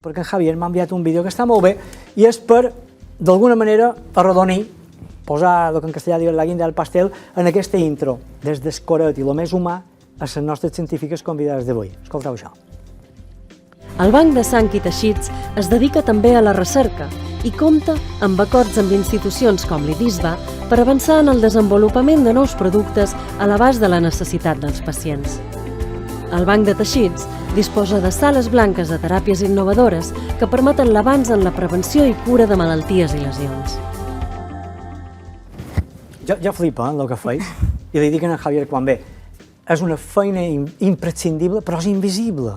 Perquè en Javier m'ha enviat un vídeo que està molt bé i és per, d'alguna manera, arrodonir, posar el que en castellà diuen la guinda del pastel en aquesta intro, des d'escoret i el més humà a les nostres científiques convidades d'avui. Escolteu això. El Banc de Sang i Teixits es dedica també a la recerca i compta amb acords amb institucions com l'IDISBA per avançar en el desenvolupament de nous productes a l'abast de la necessitat dels pacients. El Banc de Teixits disposa de sales blanques de teràpies innovadores que permeten l'avanç en la prevenció i cura de malalties i lesions. Jo flipo el que feis i li dic a en Javier quan ve, és una feina imprescindible però és invisible.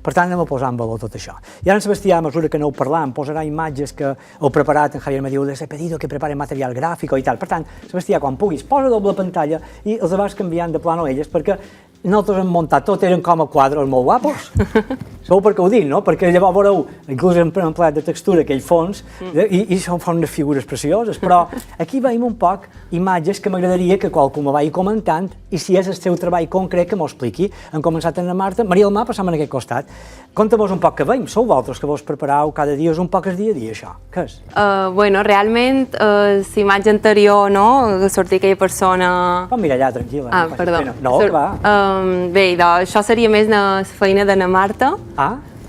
Per tant, anem a posar en valor tot això. I ara en Sebastià, a mesura que aneu parlant, posarà imatges que heu preparat, en Javier me diu, les he pedido que prepare material gràfic i tal. Per tant, Sebastià, quan puguis, posa doble pantalla i els vas canviant de plano elles, perquè nosaltres hem muntat tot, eren com a quadros molt guapos. Sabeu per què ho dic, no? Perquè llavors veureu, inclús hem empleat de textura aquell fons, i fan unes figures precioses, però aquí veiem un poc imatges que m'agradaria que qualcú me vagi comentant i si és el seu treball concret que m'ho expliqui. Hem començat amb la Marta, Maria del Mar, passam en aquest costat. Conta'm-nos un poc què veiem, sou vosaltres que vos prepareu cada dia, és un poc el dia a dia això, què és? Bueno, realment, la imatge anterior, no?, que sortia aquella persona... Pot mirar allà, tranquil·la. Ah, perdó. No, que va. Bé, això seria més la feina de na Marta,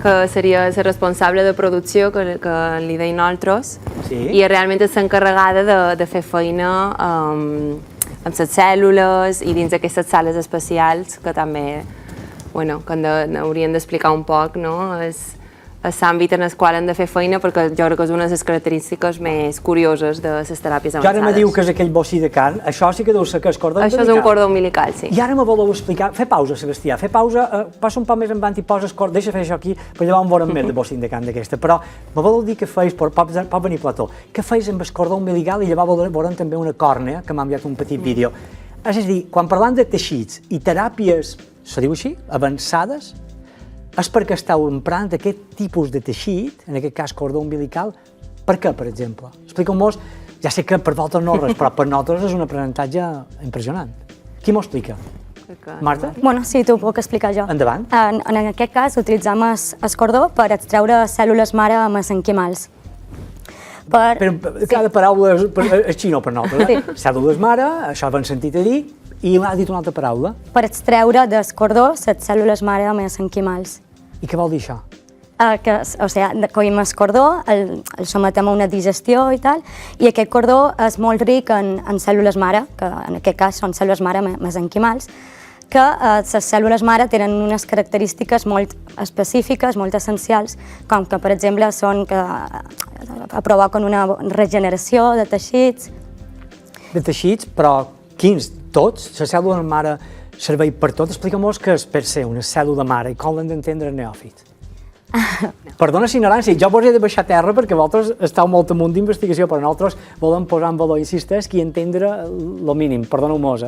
que seria la responsable de producció, que li deim nosaltres, i realment és l'encarregada de fer feina amb les cèl·lules i dins d'aquestes sales especials que també, bueno, que haurien d'explicar un poc, no?, és l'àmbit en el qual hem de fer feina, perquè jo crec que és una de les característiques més curioses de les teràpies avançades. I ara me diu que és aquell bocí de carn, això sí que deu ser que és cordó umbilical. Això és un cordó umbilical, sí. I ara me voleu explicar, fer pausa, Sebastià, fer pausa, passa un poc més endavant i poses cordó, deixa fer això aquí, però llavors en veurem més de bocí de carn d'aquesta, però me voleu dir que feis, pot venir Plató, que feis amb el cordó umbilical i llavors veurem també una còrnea, que m'ha enviat un petit vídeo. És a dir, quan parlant de teixits i teràpies, se diu així, avançades, és perquè esteu emprant aquest tipus de teixit, en aquest cas cordó umbilical, per què, per exemple? Expliqueu-nos, ja sé que per vosaltres no res, però per nosaltres és un aprenentatge impressionant. Qui m'ho explica? Marta? Bueno, sí, t'ho puc explicar jo. Endavant. En aquest cas utilitzem el cordó per extreure cèl·lules mare mesenquimals. Però cada paraula és xino per nosaltres, cèl·lules mare, això ho hem sentit a dir, i m'ha dit una altra paraula. Per extreure del cordó les cèl·lules mare mesenquimals. I què vol dir això? O sigui, coïm el cordó, el sometem a una digestió i tal, i aquest cordó és molt ric en cèl·lules mare, que en aquest cas són cèl·lules mare mesenquimals, que les cèl·lules mare tenen unes característiques molt específiques, molt essencials, com que, per exemple, són que provoquen una regeneració de teixits. De teixits, però quins? Tots? La cèl·lula mare serveix per tot? Explica'm-nos què és per ser una cèl·lula mare i com l'hem d'entendre el neòfit. Perdona la ignorància, jo vos he de baixar a terra perquè vosaltres esteu molt amunt d'investigació, però nosaltres volem posar en valor, insisteix, i entendre el mínim. Perdoneu-nos,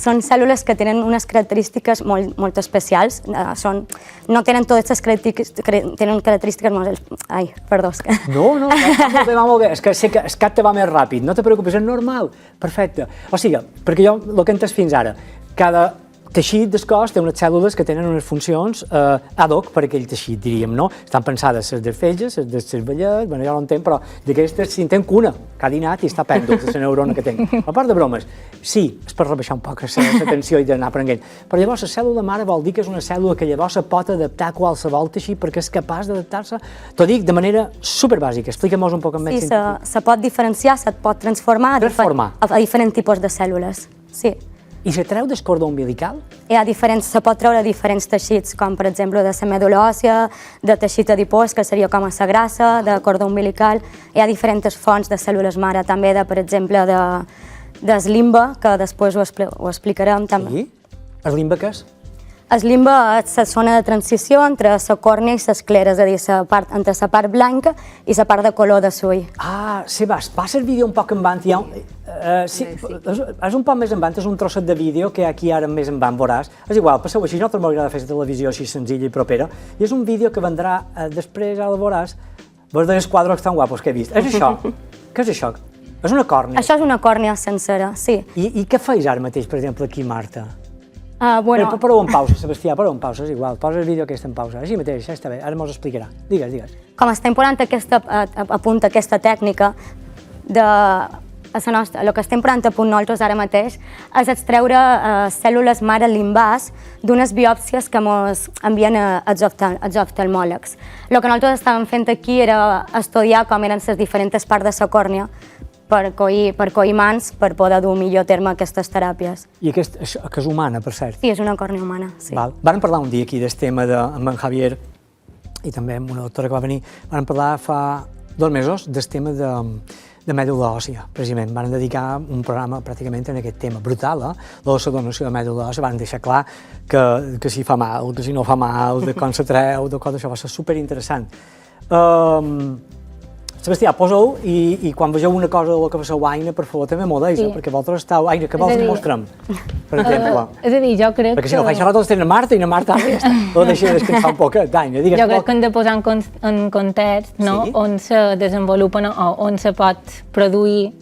Són cèl·lules que tenen unes característiques molt especials. No tenen totes les característiques, tenen característiques molt... Ai, perdó. No, va molt bé. És que sé que el cap te va més ràpid, no te preocupis, és normal. Perfecte. O sigui, perquè jo, el que he entès fins ara, cada teixit del cos té unes cèl·lules que tenen unes funcions ad hoc per aquell teixit, diríem, no? Estan pensades les desfetges, les del cervellet, bueno, ja no entenc, però d'aquestes si en tenc una, que ha dinat i està pèndol, la neurona que tenc. A part de bromes, sí, és per rebaixar un poc la tensió i d'anar aprenent, però llavors la cèl·lula mare vol dir que és una cèl·lula que llavors se pot adaptar a qualsevol teixit perquè és capaç d'adaptar-se, t'ho dic de manera superbàsica, explica'm-nos un poc més. Sí, se pot diferenciar, se pot transformar a diferents tipus de cèl·lules, sí. I se treu del cordó umbilical? Se pot treure diferents teixits, com per exemple de la medul·la òssia, de teixit adipós, que seria com a la grassa, de cordó umbilical. Hi ha diferents fonts de cèl·lules mare, també, per exemple, del limbe, que després ho explicarem també. Sí? El limbe què és? El limbe és la zona de transició entre la còrnia i l'esclera, és a dir, entre la part blanca i la part de color de l'ull. Ah, Sebas, passa el vídeo un poc en avant. És un poc més en avant, és un trosset de vídeo que aquí ara més en avant veuràs. És igual, passeu així, nosaltres m'agrada fer la televisió així senzilla i propera, i és un vídeo que vendrà després, ara el veuràs, veus dels quadros tan guapos que he vist. És això? Què és això? És una còrnia? Això és una còrnia sencera, sí. I què feis ara mateix, per exemple, aquí, Marta? Pareu en pausa, Sebastià, pareu en pausa, és igual, posa el vídeo aquest en pausa, així mateix, ja està bé, ara mos explicarà. Digues. Com estem posant a punt aquesta tècnica, el que estem posant a punt nosaltres ara mateix és extreure cèl·lules mare limbars d'unes biòpsies que ens envien els oftalmòlegs. El que nosaltres estàvem fent aquí era estudiar com eren les diferents parts de la còrnia per coir mans per poder dur millor a terme aquestes teràpies. I que és humana, per cert. Sí, és una còrnia humana, sí. Vam parlar un dia aquí del tema amb en Javier i també amb una doctora que va venir, vam parlar fa 2 mesos del tema de mèdula òssia, precisament. Van dedicar un programa pràcticament en aquest tema. Brutal, la donació de mèdula òssia. Van deixar clar que si fa mal, que si no fa mal, de com se treu, de coses, això va ser superinteressant. Sebastià, posa-ho i quan vegeu una cosa del que passeu a Aina, per favor, també m'ho deixa, perquè vosaltres esteu... Aina, què vols que mostrem, per exemple? És a dir, jo crec que... Perquè si no faig xerrar, tots tenen Marta, i na Marta ja està. Ho deixa descansar un poquet, Aina, digues. Jo crec que hem de posar en context on se desenvolupen o on se pot produir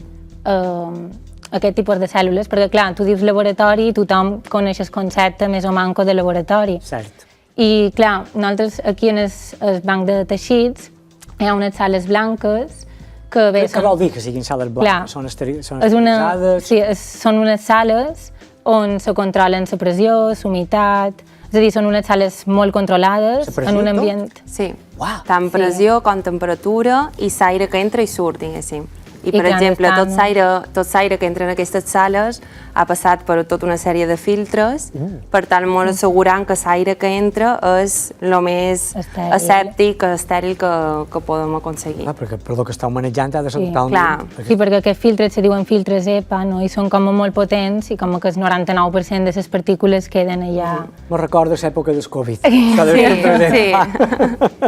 aquest tipus de cèl·lules, perquè, clar, tu dius laboratori, tothom coneix el concepte més o manco de laboratori. Cert. I, clar, nosaltres aquí en el banc de teixits hi ha unes sales blanques que bé... Què vol dir que siguin sales blanques? Són esterilitzades? Sí, són unes sales on se controlen la pressió, la humitat... És a dir, són unes sales molt controlades en un ambient... Sí, tant pressió com temperatura i l'aire que entra i surt, diguéssim. I, per exemple, tot l'aire que entra en aquestes sales ha passat per tota una sèrie de filtres, per tal molt assegurant que l'aire que entra és el més asèptic, estèril que podem aconseguir. Perquè el que estàu manejant ha de ser totalment... Sí, perquè aquests filtres se diuen filtres EPA, i són com molt potents i com que el 99% de les partícules queden allà. Me'n recordo l'època del Covid. Sí.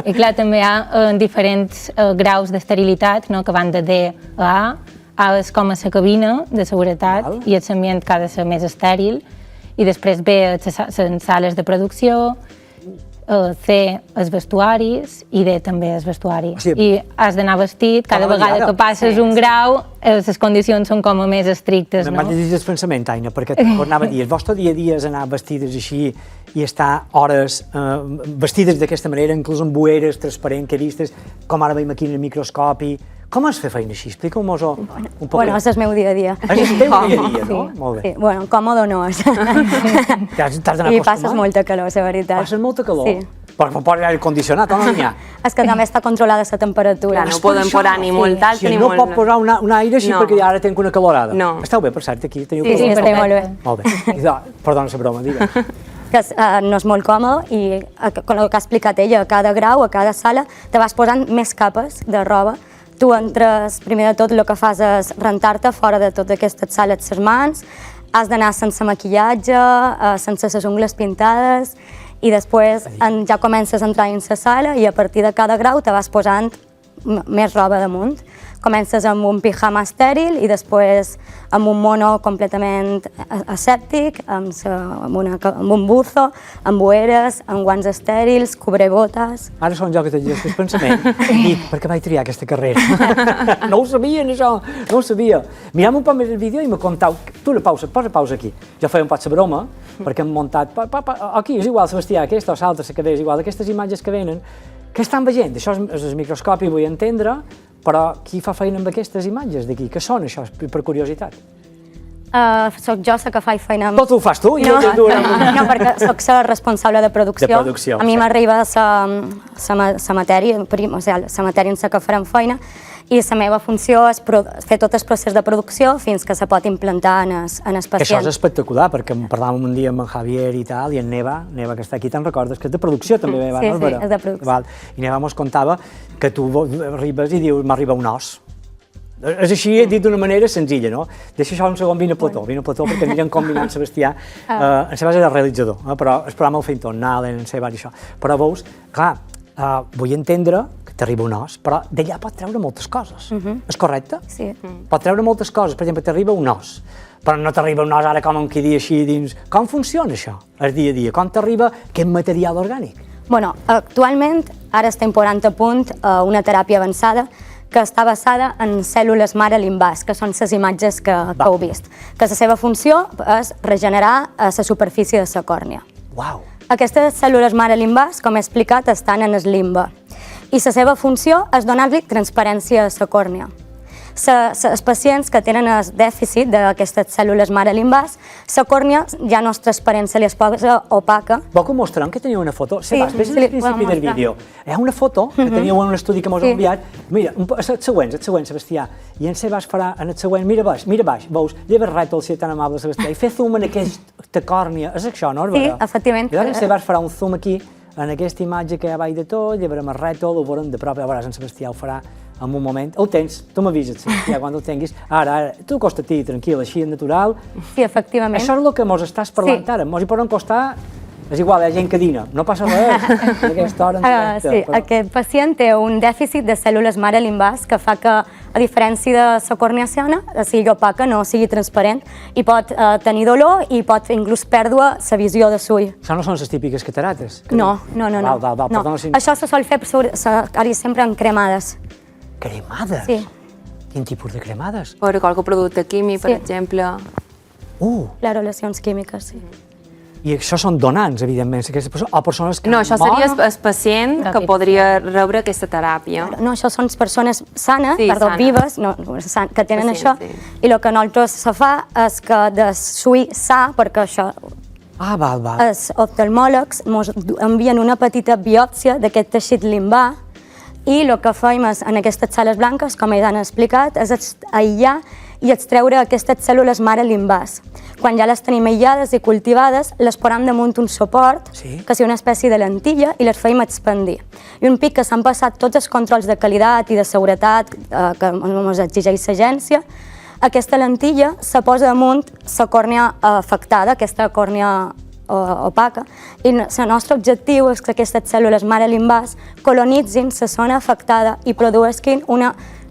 I clar, també hi ha diferents graus d'esterilitat, que van de D a és com a la cabina de seguretat i l'ambient que ha de ser més estèril, i després B, les sales de producció, C, els vestuaris, i D, també els vestuaris. I has d'anar vestit, cada vegada que passes un grau, les condicions són com a més estrictes. M'ha de dir el pensament, Aina, perquè anava a dir, el vostre dia a dia és anar vestides així i estar hores vestides d'aquesta manera, inclús amb bueres transparents que vistes, com ara veiem aquí en el microscopi. Com has fet feina així? Explica-m'ho un poc. Bueno, és el meu dia a dia. És el teu dia a dia, no? Molt bé. Sí, bueno, còmode no és. T'has d'anar acostumant? I passes molta calor, la veritat. Passes molta calor? Sí. Però no pots aire condicionat, o no n'hi ha? És que també està controlada la temperatura. No podem posar ni molt alt ni molt... Si no pot posar un aire així perquè ara tenc una calorada. No. Esteu bé, per cert, aquí? Sí, estem molt bé. Molt bé. Perdona la broma, digues. Que no és molt còmode i com el que ha explicat ella, a cada grau, a cada sala, te vas posant més capes de roba. Tu entres, primer de tot, el que fas és rentar-te fora de totes aquestes sales les mans, has d'anar sense maquillatge, sense les ungles pintades, i després ja comences a entrar en la sala i a partir de cada grau te vas posant més roba damunt. Comences amb un pijama estèril i després amb un mono completament asèptic, amb un buzo, amb bueres, amb guants estèrils, cobrebotes... Ara són jo que t'he dit el pensament i dic, per què vaig triar aquesta carrera? No ho sabien, això, no ho sabia. Mirem un poc més el vídeo i me contau... Tu la pausa, posa pausa aquí. Jo feia un poc la broma, perquè hem muntat... Aquí és igual, Sebastià, aquesta o l'altra, la que ve, és igual, aquestes imatges que venen. Què estan veient? Això és el microscopi, vull entendre, però qui fa feina amb aquestes imatges d'aquí? Què són, això, per curiositat? Soc jo la que faig feina amb... Tot ho fas tu? No, perquè soc la responsable de producció. A mi m'arriba la matèria, o sigui, la matèria en la que farem feina, i la meva funció és fer tot el procés de producció fins que se pot implantar en el pacient. Això és espectacular, perquè parlàvem un dia amb en Javier i tal, i en Neva que està aquí, te'n recordes, que és de producció també, sí, és de producció. I Neva mos contava que tu arribes i dius, m'arriba un os. És així, dit d'una manera senzilla, no? Deixa això un segon, vine a plató, perquè anirem combinant Sebastià. En Sebastià era realitzador, però el programa el feien tot, Nalen, en Seba i això. Però veus, clar, vull entendre que t'arriba un os, però d'allà pot treure moltes coses. És correcte? Sí. Pot treure moltes coses, per exemple, t'arriba un os, però no t'arriba un os ara com qui dia així dins... Com funciona això, el dia a dia? Com t'arriba aquest material orgànic? Bueno, actualment ara estem posant a punt una teràpia avançada que està basada en cèl·lules mare limbars, que són les imatges que heu vist, que la seva funció és regenerar la superfície de la còrnia. Uau! Aquestes cèl·lules mare limbars, com he explicat, estan en el limbe i la seva funció és donar-li transparència a la còrnia. Els pacients que tenen el dèficit d'aquestes cèl·lules mare limbars, la còrnia ja no és transparent, se li es posa opaca. Vol que mostrem que teniu una foto? Sebas, ves al principi del vídeo. Hi ha una foto que teníeu en un estudi que m'has enviat. Mira, els següents, Sebastià. I en Sebas farà en el següent, mira baix, veus, lleva rètol, si és tan amable, Sebastià, i fer zoom en aquesta còrnia. És això, no? Sí, efectivament. I llavors en Sebas farà un zoom aquí, en aquesta imatge que hi ha baix de tot, llevarem el rètol, ho veurem de prop, llavors en Sebastià ho farà en un moment. Ho tens, tu m'avises, ja quan ho tinguis. Ara, tu costa-t'hi, tranquil, així, natural. Sí, efectivament. Això és el que mos estàs parlant ara. Mos hi poden costar, és igual, hi ha gent que dina, no passa res, a aquesta hora en directe. Sí, aquest pacient té un dèficit de cèl·lules mare limbars que fa que, a diferència de la còrnia sana, sigui opaca, no sigui transparent, i pot tenir dolor i pot inclús perdre la visió de l'ull. Això no són les típiques catarates? No. Això se sol fer sempre en cremades. Cremades? Sí. Quin tipus de cremades? Per qualque producte químic, per exemple. Fluoracions químiques, sí. I això són donants, evidentment, o persones que no, això seria el pacient que podria rebre aquesta teràpia. No, això són persones sanes, vives, que tenen això, i el que nosaltres se fa és que de l'ull sa, perquè això els oftalmòlegs ens envien una petita biòpsia d'aquest teixit limbar i el que fem en aquestes cel·les blanques, com ja han explicat, és aïllar i extreure aquestes cèl·lules mare limbars. Quan ja les tenim aïllades i cultivades, les posem damunt un suport, que és una espècie de lentilla, i les fem expandir. I un pic que s'han passat tots els controls de qualitat i de seguretat que ens exigeix l'agència, aquesta lentilla se posa damunt la còrnia afectada, aquesta còrnia opaca, i el nostre objectiu és que aquestes cèl·lules mare limbars colonitzin la zona afectada i produeixin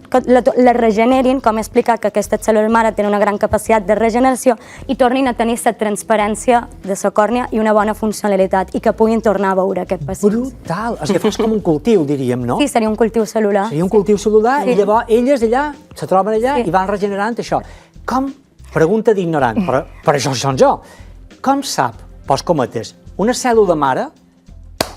que la regenerin, com he explicat, que aquestes cèl·lules mare tenen una gran capacitat de regeneració i tornin a tenir la transparència de la còrnia i una bona funcionalitat i que puguin tornar a veure aquest pacient. Brutal! És que fos com un cultiu, diríem, no? Sí, seria un cultiu cel·lular. Seria un cultiu cel·lular i llavors elles allà se troben allà i van regenerant això. Com? Pregunta d'ignorant, però això són jo. Com sap, pos cometes, una cèl·lula mare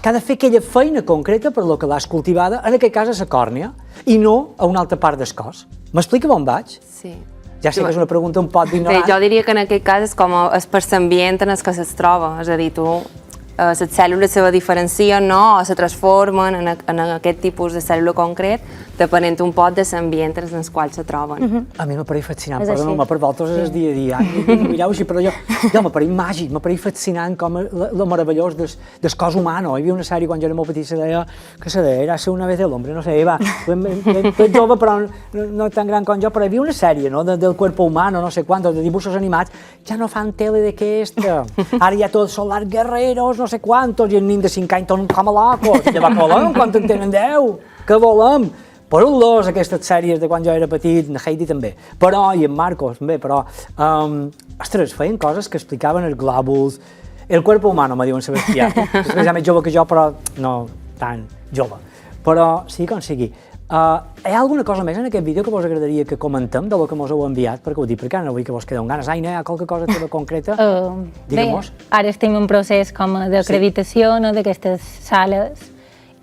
que ha de fer aquella feina concreta per lo que l'has cultivada, en aquest cas a la còrnia, i no a una altra part del cos? M'explica on vaig? Sí. Ja sé que és una pregunta un poc d'ignorant. Jo diria que en aquest cas és com és per l'ambient en el que es troba, és a dir, les cèl·lules se diferencien, no? O se transformen en aquest tipus de cèl·lula concret, depenent un poc de l'ambient en el qual se troben. A mi m'apareix fascinant, perdona, per vosaltres és dia a dia. Mireu així, però jo m'apareix màgic, m'apareix fascinant com lo meravellós del cos humà. Hi havia una sèrie quan jo era molt petit, se deia, que se deia, era ser una vez el hombre, no sé, va, ben jove, però no tan gran com jo, però hi havia una sèrie, no?, del cuerpo humano, no sé quantos, de dibuixos animats, ja no fan tele d'aquesta. Ara ja tots són els guerreros, no sé quantos, i el nin de 5 anys són com a locos. Llavors volem, quan en tenen 10, què volem? Per un dos, aquestes sèries de quan jo era petit, en Heidi també, però, i en Marcos també, però, ostres, feien coses que explicaven els glòbuls, el cuerpo humano, me diuen Sebastià, és més jove que jo, però no tan jove, però sí com sigui. Hi ha alguna cosa més en aquest vídeo que vos agradaria que comentem de lo que mos heu enviat? Perquè ho dic, perquè no vull que vos quedeu amb ganes. Ai, hi ha qualque cosa teva concreta? Digue-mos. Ara estem en procés com d'acreditació d'aquestes sales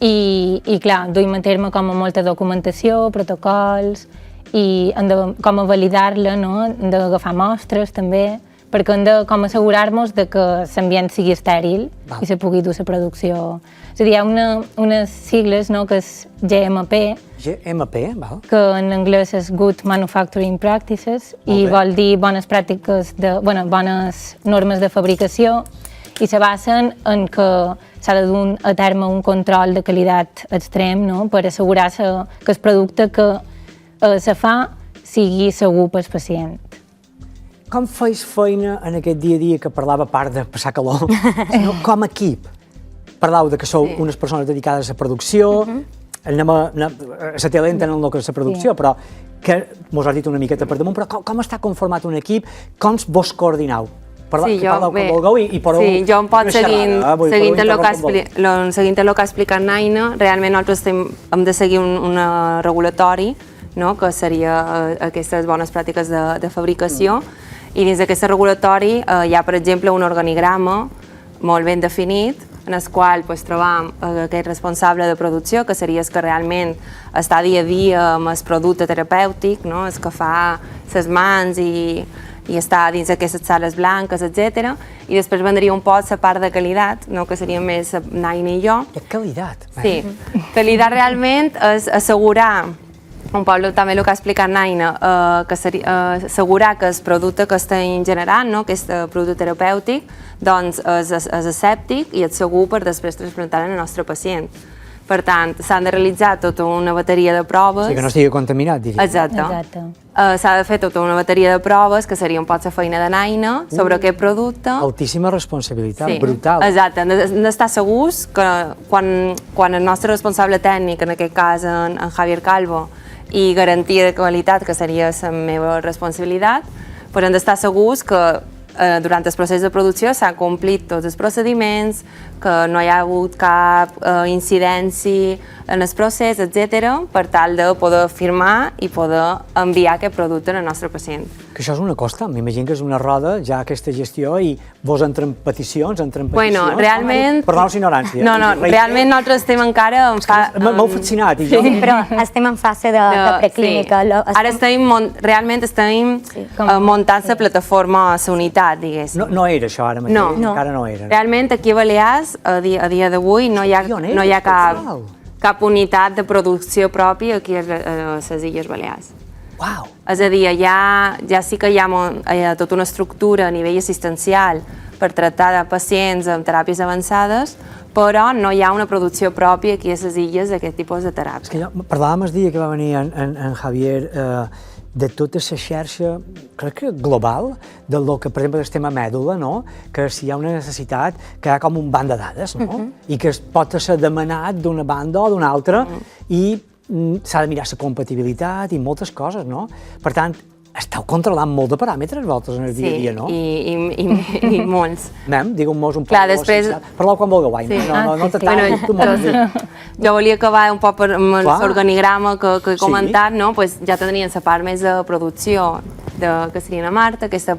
i clar, duim a terme com molta documentació, protocols i hem de com validar-la, hem d'agafar mostres també, perquè hem de com assegurar-nos que l'ambient sigui estèril i se pugui dur la producció. És a dir, hi ha unes sigles que és GMP, que en anglès és Good Manufacturing Practices, i vol dir bones pràctiques, bones normes de fabricació, i se basen en que s'ha de dur a terme un control de qualitat extrem per assegurar que el producte que se fa sigui segur pel pacient. Com feis feina en aquest dia a dia que parlava, a part de passar calor, com a equip? Parlau que sou unes persones dedicades a la producció, se té lenta en el que és la producció, però que mos has dit una miqueta per damunt, però com està conformat un equip, com vos coordinau? parleu com vulgueu i podeu... Sí, jo em pot seguint el que ha explicat Naina, realment nosaltres hem de seguir un regulatori, que seria aquestes bones pràctiques de fabricació, i dins d'aquest regulatori hi ha, per exemple, un organigrama molt ben definit, en el qual trobam aquest responsable de producció, que seria el que realment està dia a dia amb el producte terapèutic, el que fa les mans i està dins d'aquestes sales blanques, etc. I després vendria un poc la part de qualitat, que seria més Naina i jo. Qualitat? Sí. Qualitat realment és assegurar, un poc també el que ha explicat Naina, que seria assegurar que el producte que estem generant, aquest producte terapèutic, doncs és asèptic i és segur per després transplantar al nostre pacient. Per tant, s'han de realitzar tota una bateria de proves... Sí, que no estigui contaminat, diria. Exacte. S'ha de fer tota una bateria de proves, que seria un poc la feina de Naina, sobre aquest producte. Altíssima responsabilitat, brutal. Exacte, hem d'estar segurs que quan el nostre responsable tècnic, en aquest cas en Javier Calvo, i garantia de qualitat, que seria la meva responsabilitat, però hem d'estar segurs que durant el procés de producció s'han complit tots els procediments, que no hi ha hagut cap incidència en el procés, etc., per tal de poder firmar i poder enviar aquest producte al nostre pacient. Que això és una costa, m'imagino que és una roda ja aquesta gestió i vos entren peticions, Bueno, realment... Perdoneu l'ignorància. No, realment nosaltres estem encara... M'heu fascinat. Sí, però estem en fase de preclínica. Ara realment estem muntant la plataforma, la unitat, diguéssim. No era això ara mateix, encara no era. Realment aquí a Balears, a dia d'avui, no hi ha cap unitat de producció pròpia aquí a les Illes Balears. Uau! És a dir, ja sí que hi ha tota una estructura a nivell assistencial per tractar de pacients amb teràpies avançades, però no hi ha una producció pròpia aquí a les illes d'aquest tipus de teràpia. Parlàvem el dia que va venir en Javier de tota la xarxa, crec que global, del que, per exemple, el tema mèdula, que si hi ha una necessitat, que hi ha com un banc de dades, i que es pot ser demanat d'una banda o d'una altra, i s'ha de mirar la compatibilitat i moltes coses, no? Per tant, esteu controlant molt de paràmetres, vosaltres, en el dia a dia, no? I molts. Anem, digueu-nos un poc. Clar, després... Parleu quan vulgueu, no t'atallis, tu m'ho dius. Jo volia acabar un poc amb l'organigrama que he comentat, no? Ja tindrien la part més de producció, que seria la Marta, aquesta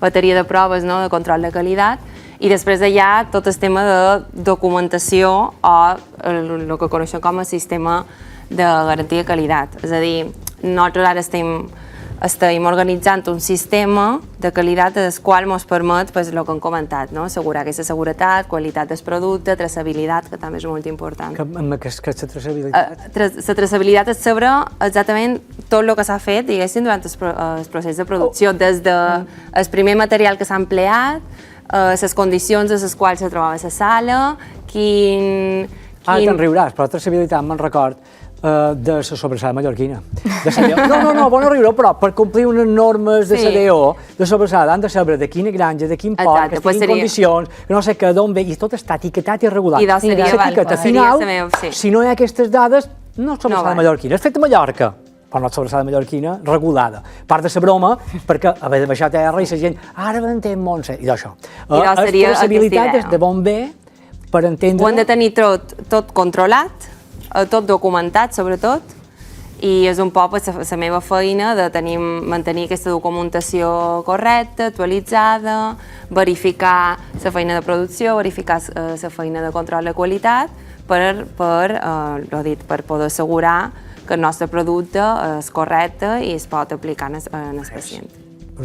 bateria de proves de control de qualitat, i després d'allà tot el tema de documentació o el que coneixem com a sistema de garantia de qualitat. És a dir, nosaltres ara estem organitzant un sistema de qualitat del qual ens permet el que hem comentat, assegurar aquesta seguretat, qualitat del producte, traçabilitat, que també és molt important. Què és la traçabilitat? La traçabilitat és saber exactament tot el que s'ha fet, diguéssim, durant el procés de producció, des del primer material que s'ha empleat, les condicions en les quals se trobava la sala, te'n riuràs, però la traçabilitat me'n record de la sobrassada mallorquina. No, no riureu, però per complir unes normes de la DO de sobrassada han de saber de quina granja, de quin port, que estigui en condicions, que no sé què, d'on ve, i tot està etiquetat i regulat. I l'etiqueta final, si no hi ha aquestes dades, no és sobrassada mallorquina, és fet a Mallorca. Però no és sobrassada mallorquina regulada. Part de la broma, perquè haver de baixar a terra i la gent, ara m'entén Montse, i d'això. La traçabilitat és de bon bé per entendre... Ho hem de tenir tot controlat, tot documentat, sobretot, i és un poc la meva feina de mantenir aquesta documentació correcta, actualitzada, verificar la feina de producció, verificar la feina de control de qualitat, per poder assegurar que el nostre producte és correcte i es pot aplicar en el pacient. I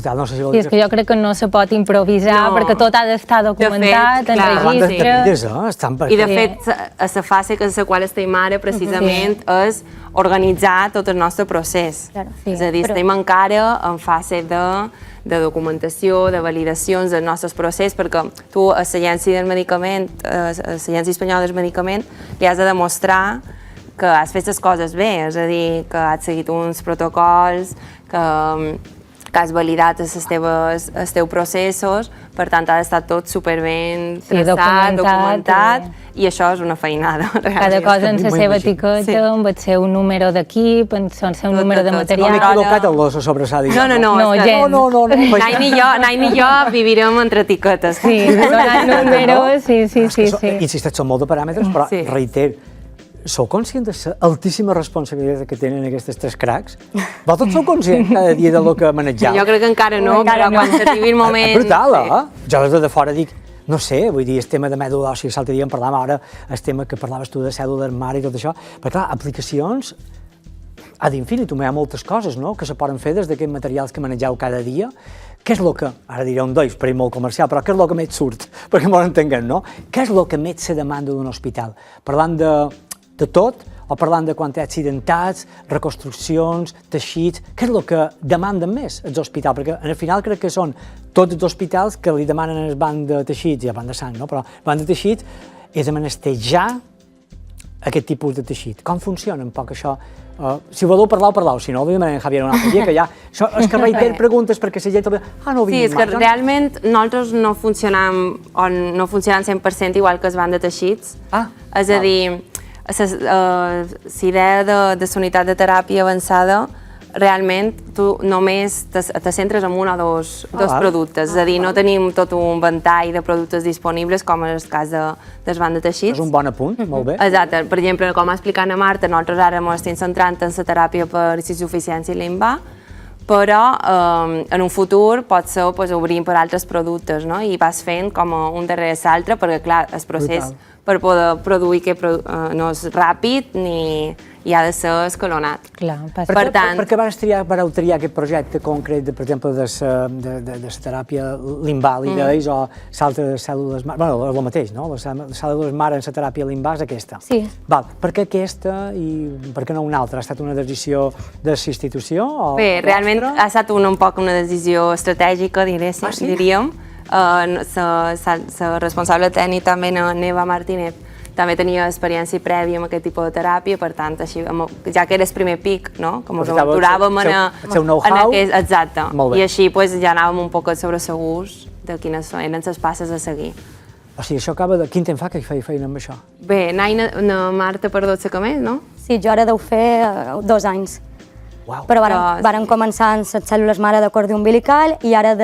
és que jo crec que no se pot improvisar perquè tot ha d'estar documentat, en registre. I de fet, la fase en la qual estem ara precisament és organitzar tot el nostre procés. És a dir, estem encara en fase de documentació, de validacions dels nostres processos, perquè tu a l'Agència del Medicament, a l'Agència Espanyola del Medicament, li has de demostrar que has fet les coses bé, és a dir, que has seguit uns protocols, que que has validat els teus processos, per tant ha d'estar tot superben traçat, documentat, i això és una feinada. Cada cosa en la seva etiqueta, amb el seu número d'equip, amb el seu número de material. No m'he equivocat en l'oso sobrassada. No, gens. Nai ni jo vivirem entre etiquetes. Sí, donant números, sí. Insisteix, són molt de paràmetres, però reiter, sou conscient de l'altíssima responsabilitat que tenen aquestes tres cracs? Vosaltres sou conscients cada dia del que manejeu? Jo crec que encara no, però quan s'arribi el moment... És brutal, Jo des de fora dic, no sé, vull dir, el tema de mètode d'oci, l'altre dia en parlàvem, ara el tema que parlaves tu de cèl·lules mare i tot això, però clar, aplicacions ad infinitum, hi ha moltes coses, no?, que se poden fer des d'aquests materials que manegeu cada dia. Què és el que, ara diré un d'ells, per molt comercial, però què és el que més surt, perquè m'ho entenguem, no? Què és el que més se demanda d'un hospital? Parlant de tot, o parlant de quantitats accidentats, reconstruccions, teixits, què és el que demanden més els hospitals? Perquè al final crec que són tots els hospitals que li demanen el banc de teixits, i el banc de sang, no? Però el banc de teixits és de menestejar aquest tipus de teixit. Com funciona un poc això? Si voleu parlar, si no, li demanarem a Javier un altre dia, que ja... És que reiter preguntes perquè la gent... Sí, és que realment nosaltres no funcionam 100% igual que el banc de teixits. És a dir, la idea de la unitat de teràpia avançada, realment tu només te centres en un o dos productes, és a dir, no tenim tot un ventall de productes disponibles com és el cas del banc de teixits. És un bon apunt, molt bé. Exacte, per exemple, com ha explicat a Marta, nosaltres ara ens estem centrant en la teràpia per insuficiència limbar, però en un futur pot ser obrir per altres productes, no? I vas fent com un darrere l'altre, perquè clar, el procés per poder produir no és ràpid ni ha de ser escalonat. Per què vareu triar aquest projecte concret, per exemple, de la teràpia limbal, ideis, o l'altra cèl·lules mare? Bé, és el mateix, no? Les cèl·lules mare en la teràpia limbal és aquesta. Sí. Per què aquesta i per què no una altra? Ha estat una decisió de la institució? Bé, realment ha estat un poc una decisió estratègica, diríem. La responsable tècnica també, Neva Martínez, també tenia experiència prèvia amb aquest tipus de teràpia, per tant, ja que era el primer pic, no? Com ens aventuràvem en aquest... Exacte. I així ja anàvem un poc sobre segurs de quines eren les passes a seguir. O sigui, això acaba de... Quin temps fa que feia feina amb això? Bé, na Marta per 12 que més, no? Sí, jo ara deu fer 2 anys. Però varen començar amb les cèl·lules mare de cordó umbilical i ara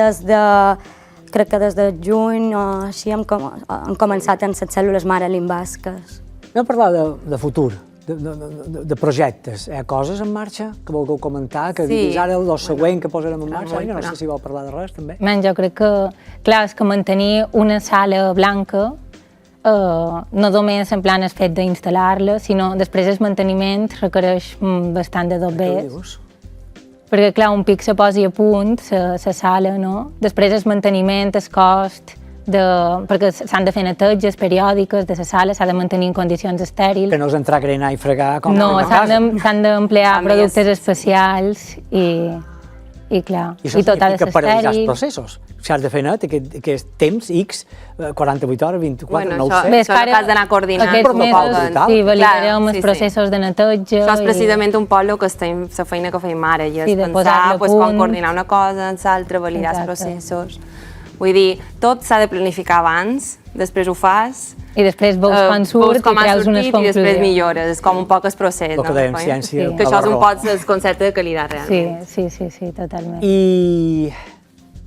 crec que des de juny o així han començat amb les cèl·lules mare limbàsques. Vam parlar de futur, de projectes. Hi ha coses en marxa que vulgueu comentar, que diguis ara el següent que posarem en marxa? No sé si vol parlar de res, també. Jo crec que, clar, és que mantenir una sala blanca no només en plan és fet d'instal·lar-la, sinó després el manteniment requereix bastant de dobbers. Perquè, clar, un pic se posi a punt, la sala, no? Després el manteniment, el cost, perquè s'han de fer neteges periòdiques de la sala, s'ha de mantenir en condicions estèrils. Que no és entrar a grenar i fregar com a casa. No, s'han d'emplear productes especials i clar, i tot ha de ser estèril. I això significa paralitzar els processos. Si has de fer net, aquest temps X, 48 hores, 24, no ho sé. Això és el cas d'anar coordinant. Aquests mesos, sí, validarem els processos de neteja. Això és precisament un poc que estem, la feina que feim ara, i és pensar com coordinar una cosa amb l'altra, validar els processos. Vull dir, tot s'ha de planificar abans, després ho fas, i després veus quan surt i treus unes conclusions. I després millores, és com un poc el procés. El que dèiem, ciència. Que això és un poc el concepte de qualitat, realment. Sí, totalment. I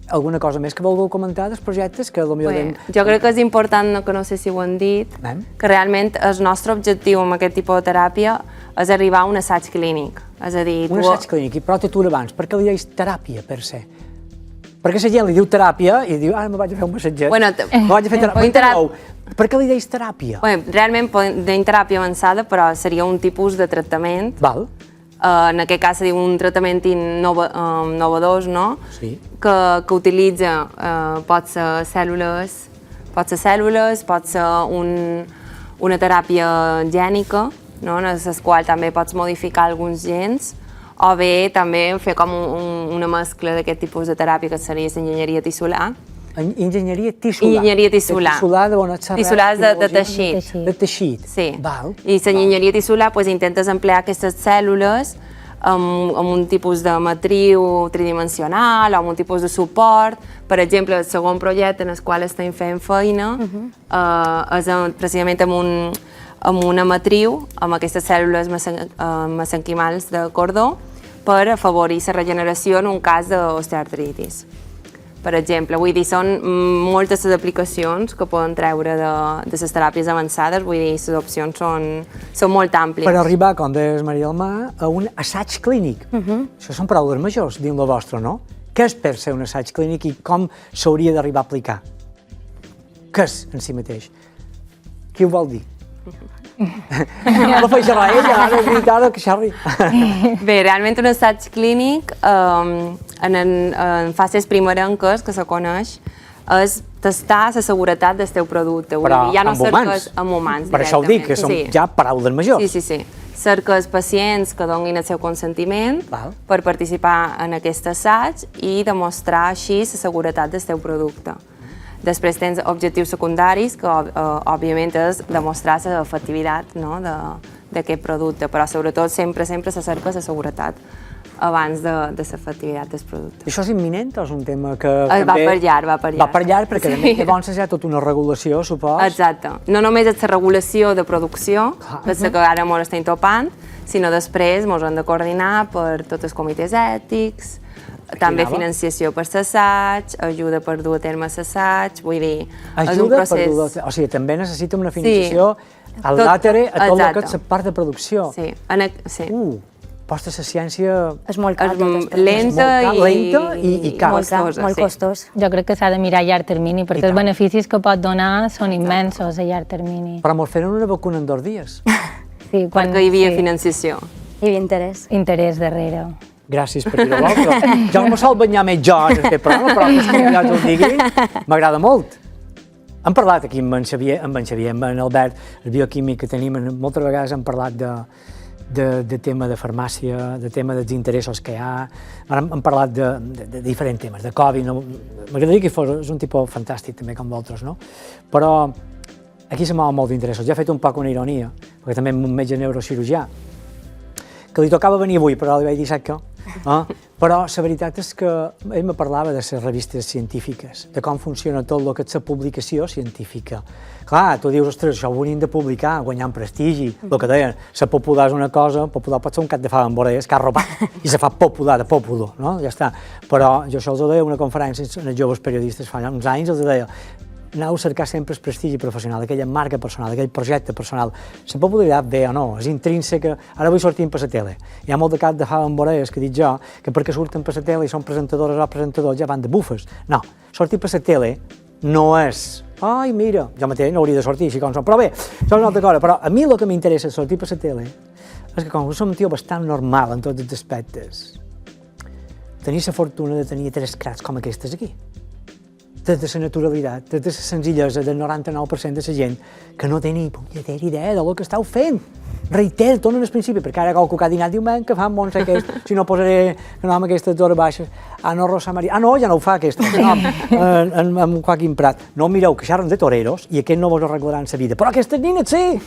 alguna cosa més que vulgueu comentar dels projectes? Jo crec que és important, que no sé si ho han dit, que realment el nostre objectiu amb aquest tipus de teràpia és arribar a un assaig clínic. És a dir, un assaig clínic, però tu abans, per què li deies teràpia per se? Perquè la gent li diu teràpia i diu, me vaig a fer un massatget, me vaig a fer teràpia. Per què li deies teràpia? Realment tenim teràpia avançada, però seria un tipus de tractament. En aquest cas se diu un tractament innovador, no? Que utilitza, pot ser cèl·lules, pot ser una teràpia gènica, en la qual també pots modificar alguns gens, o bé també fer com una mescla d'aquest tipus de teràpia que seria l'enginyeria tissular. Enginyeria tissular? Enginyeria tissular. Tissular de teixit. De teixit. Sí. I l'enginyeria tissular intentes emplear aquestes cèl·lules amb un tipus de matriu tridimensional o amb un tipus de suport. Per exemple, el segon projecte en el qual estem fent feina és precisament amb una matriu, amb aquestes cèl·lules mesenquimals de cordó, per afavorir la regeneració en un cas d'osteoartritis. Per exemple, vull dir, són moltes les aplicacions que poden treure de les teràpies avançades, vull dir, les opcions són molt àmplies. Per arribar, com deies, Maria del Mar, a un assaig clínic. Això són paraules majors dins la vostra, no? Què és per ser un assaig clínic i com s'hauria d'arribar a aplicar? Què és en si mateix? Qui ho vol dir? No faig xerrar ella, ara he dit ara que xerri. Bé, realment un assaig clínic en fases primerenques que se coneix és testar la seguretat del teu producte. Però amb humans? Amb humans, per això ho dic, que són ja paraules majors. Sí. Cerques pacients que donin el seu consentiment per participar en aquest assaig i demostrar així la seguretat del teu producte. Després tens objectius secundaris, que òbviament és demostrar l'efectivitat d'aquest producte, però sobretot sempre se cerca la seguretat abans de l'efectivitat del producte. Això és imminent o és un tema que va per llarg. Va per llarg, perquè llavors hi ha tota una regulació, supos. Exacte. No només és la regulació de producció, que és la que ara molt estem topant, sinó després ens hem de coordinar per tots els comitès ètics, també financiació per l'assaig, ajuda per dur a terme l'assaig, vull dir, és un procés... O sigui, també necessita una financiació al làtere a tot el que és la part de producció. Sí. Posta la ciència... És molt car. Lenta i car. Molt costós. Jo crec que s'ha de mirar a llarg termini, perquè els beneficis que pot donar són immensos a llarg termini. Però mos feren una vacuna en 2 dies. Sí, perquè hi havia financiació. Hi havia interès. Interès darrere. Gràcies per dir-ho l'altre. Jo no me sol banyar més jo en aquest programa, però que els convidats ho diguin, m'agrada molt. Hem parlat aquí amb en Xavier, amb en Albert, el bioquímic que tenim, moltes vegades hem parlat de tema de farmàcia, de tema dels interessos que hi ha, hem parlat de diferents temes, de Covid, m'agradaria que fos un tipus fantàstic també com vosaltres, no? Però aquí se mouen molt d'interessos. Ja he fet un poc una ironia, perquè també un metge neurocirurgià, que li tocava venir avui, però li vaig dir, saps què? Però la veritat és que ell me parlava de les revistes científiques, de com funciona tot el que és la publicació científica. Clar, tu dius, ostres, això ho venim de publicar, guanyant prestigi, el que deien, ser popular és una cosa, popular pot ser un cap de fava amb orelles que ha robat, i se fa popular, de populo, no? Ja està. Però jo això els deia una conferència als joves periodistes fa uns anys, els deia, aneu a cercar sempre el prestigi professional, aquella marca personal, aquell projecte personal. La popularitat ve o no, és intrínseca. Ara vull sortir per la tele. Hi ha molt de cap de fava amb orelles que dic jo, que perquè surten per la tele i són presentadores o presentadors ja van de bufes. No, sortir per la tele no és, ai, mira, jo mateix no hauria de sortir així com som, però bé, això és una altra cosa. Però a mi el que m'interessa sortir per la tele és que com som un tio bastant normal en tots els aspectes, tenir la fortuna de tenir 3 cracs com aquestes aquí. Des de la naturalitat, des de la senzillesa del 99% de la gent que no té ni punyetera idea del que estàu fent. Reiter, torno al principi, perquè ara qualcú que ha dinat diu, que fa Montse aquest, si no posaré que no amb aquestes hores baixes. No, Rosa Maria, no, ja no ho fa aquesta, amb Joaquim Prat. No, mireu, que xerren de toreros i aquests no vos arreglaran la vida. Però aquestes nines sí!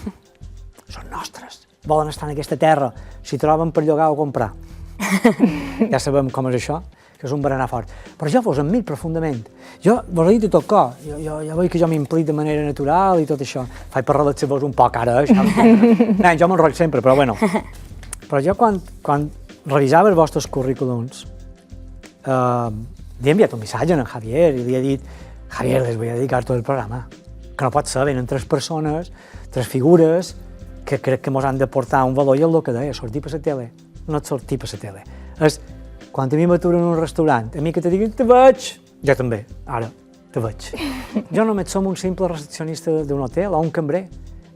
Són nostres, volen estar en aquesta terra, si troben per llogar o comprar. Ja sabem com és això, que és un berenar fort. Però jo vos admiro profundament. Jo vos he dit de tot cor. Jo veig que jo m'implic de manera natural i tot això. Faig per relaxar-vos un poc ara, això. Jo m'enrotllo sempre, però bueno. Però jo quan revisava els vostres currículums, li he enviat un missatge a en Javier i li he dit, Javier, les voy a dedicar tot el programa. Que no pot ser, venen 3 persones, 3 figures, que crec que mos han de portar un valor i el que deia, sortir per la tele. No és sortir per la tele. És quan a mi m'aturen en un restaurant, a mi que te diguin, te veig, jo també, ara, te veig. Jo només som un simple recepcionista d'un hotel o un cambrer,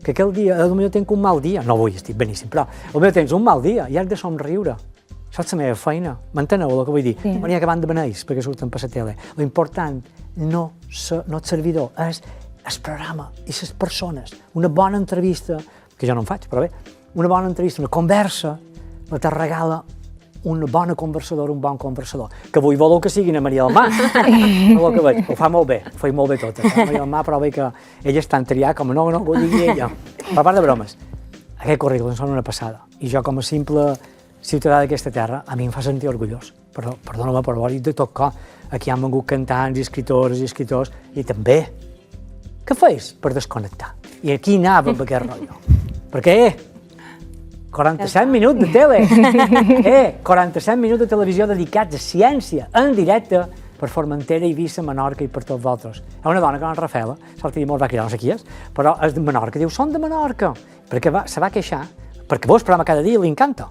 que aquell dia, potser tinc un mal dia, no vull, estic beníssim, però potser tens un mal dia i has de somriure. Això és la meva feina, m'enteneu el que vull dir? No n'hi ha que van de beneis perquè surten per la tele. L'important no és el servidor, és el programa i les persones. Una bona entrevista, que jo no en faig, però bé, una bona entrevista, una conversa, la te regala una bona conversadora, un bon conversador. Que avui voleu que siguin a Maria del Mar. El que veig, ho fa molt bé, ho fa molt bé tot. Maria del Mar, però veig que ella és tan triada com no, ho digui ella. Per part de bromes, aquest currículum són una passada. I jo com a simple ciutadà d'aquesta terra, a mi em fa sentir orgullós. Perdona-me, però vol dir de tot cor. Aquí han vengut cantants i escriptors, i també, què fes per desconnectar? I aquí anava amb aquest rotllo. Perquè, 47 minuts de tele, 47 minuts de televisió dedicats a ciència, en directe, per Formentera, Eivissa, Menorca i per tots vosaltres. Hi ha una dona que no és Rafaela, sort que molt va cridar, no sé qui és, però és de Menorca, diu, són de Menorca, perquè se va queixar, perquè vos programa cada dia i li encanta.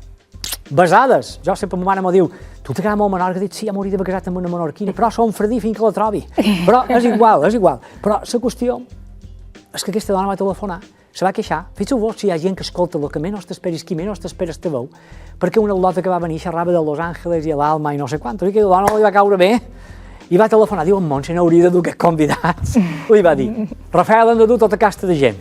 Besades. Jo sempre ma mare m'ho diu, tu t'agrada molt Menorca? Dic, sí, ja m'hauria d'haver casat amb una menorquina, però sou un fredí fins que la trobi. Però és igual. Però la qüestió és que aquesta dona va telefonar, se va queixar. Fixeu-vos si hi ha gent que escolta el que menys t'esperes, qui menys t'esperes te veu, perquè una al·lota que va venir xerrava de Los Angeles i l'Alma i no sé quant, i que la dona li va caure bé, i va telefonar, diu, en Montse n'hauria de dur aquests convidats. Li va dir, Rafael, hem de dur tota casta de gent.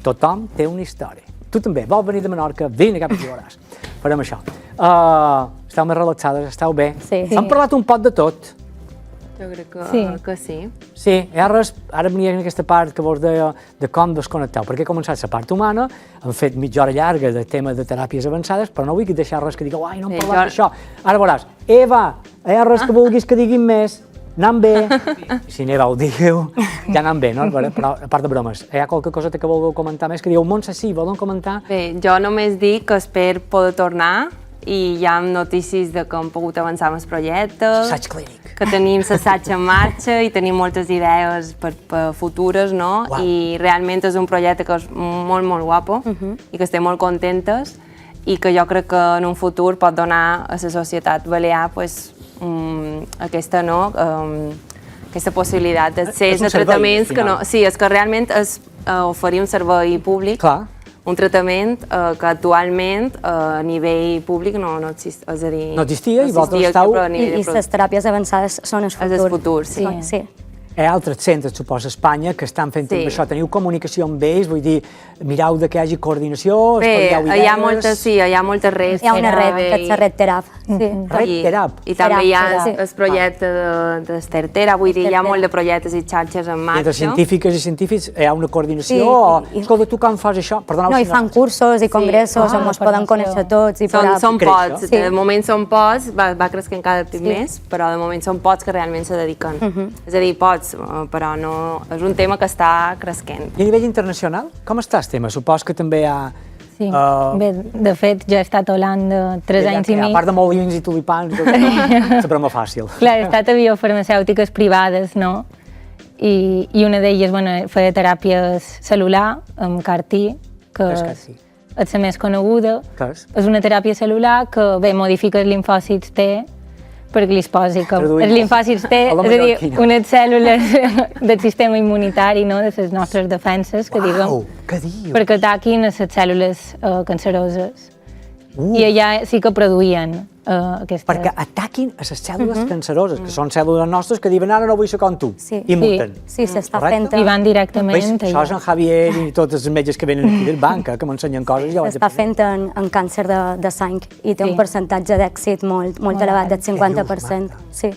Tothom té una història. Tu també, vols venir de Menorca? Vine cap i veuràs. Farem això. Esteu més relaxades, esteu bé? Sí. Hem parlat un pot de tot. Jo crec que sí. Sí, ara venia en aquesta part que vos deia de com desconnecteu, perquè he començat la part humana, hem fet mitja hora llarga de tema de teràpies avançades, però no vull deixar res que digueu, ai, no hem parlat d'això. Ara veuràs, Eva, hi ha res que vulguis que diguin més? Anem bé. Si n'Eva ho digueu, ja anem bé, no? Però a part de bromes, hi ha qualque cosa que vulgueu comentar més? Que dieu, Montse, sí, volen comentar? Bé, jo només dic que espero poder tornar i hi ha notícies de que hem pogut avançar amb el projecte. Assaig clínic. Que tenim l'assaig en marxa i tenim moltes idees per futures, no? I realment és un projecte que és molt, molt guapo i que estem molt contentes i que jo crec que en un futur pot donar a la societat balear aquesta possibilitat d'accés a tractaments que no... Sí, és que realment és oferir un servei públic, un tractament que actualment a nivell públic no existia. És a dir, no existia i vosaltres estàu... I les teràpies avançades són el futur. És el futur, sí. Hi ha altres centres, suposo, a Espanya, que estan fent això. Teniu comunicació amb ells, vull dir, mireu que hi hagi coordinació, estudieu idees... Hi ha moltes redes. Hi ha una red, que és la Red Terap. Red Terap. I també hi ha el projecte d'Estertera, vull dir, hi ha molt de projectes i xarxes en marxa. Entre científiques i científics hi ha una coordinació o... Escolta, tu com fas això? No, hi fan cursos i congressos on ens poden conèixer tots. Són pocs, de moment són pocs, va creixent cada cop més, però de moment són pocs que realment se dediquen. És a dir, pocs, però no... És un tema que està creixent. I a nivell internacional, com està el tema? Supos que també hi ha... Sí, bé, de fet, jo he estat a Holanda 3 anys i mig. A part de molins i tulipans, és broma fàcil. Clar, he estat a biofarmacèutiques privades, no? I una d'elles, bueno, feia teràpies cel·lular, amb CAR-T, que és la més coneguda. Què és? És una teràpia cel·lular que, bé, modifica els limfòcits T, perquè li es posi que els limfòcits T, és a dir, unes cèl·lules del sistema immunitari, no?, de les nostres defenses, que diguem, perquè ataquin a les cèl·lules canceroses. I allà sí que produïen aquestes... Perquè ataquin a les cèl·lules canceroses, que són cèl·lules nostres que diuen ara no vull ser com tu, i muten. Sí, s'està fent... I van directament. Això és en Javier i tots els metges que venen aquí del banc, que m'ensenyen coses. S'està fent en càncer de sang i té un percentatge d'èxit molt elevat, del 50%. Sí.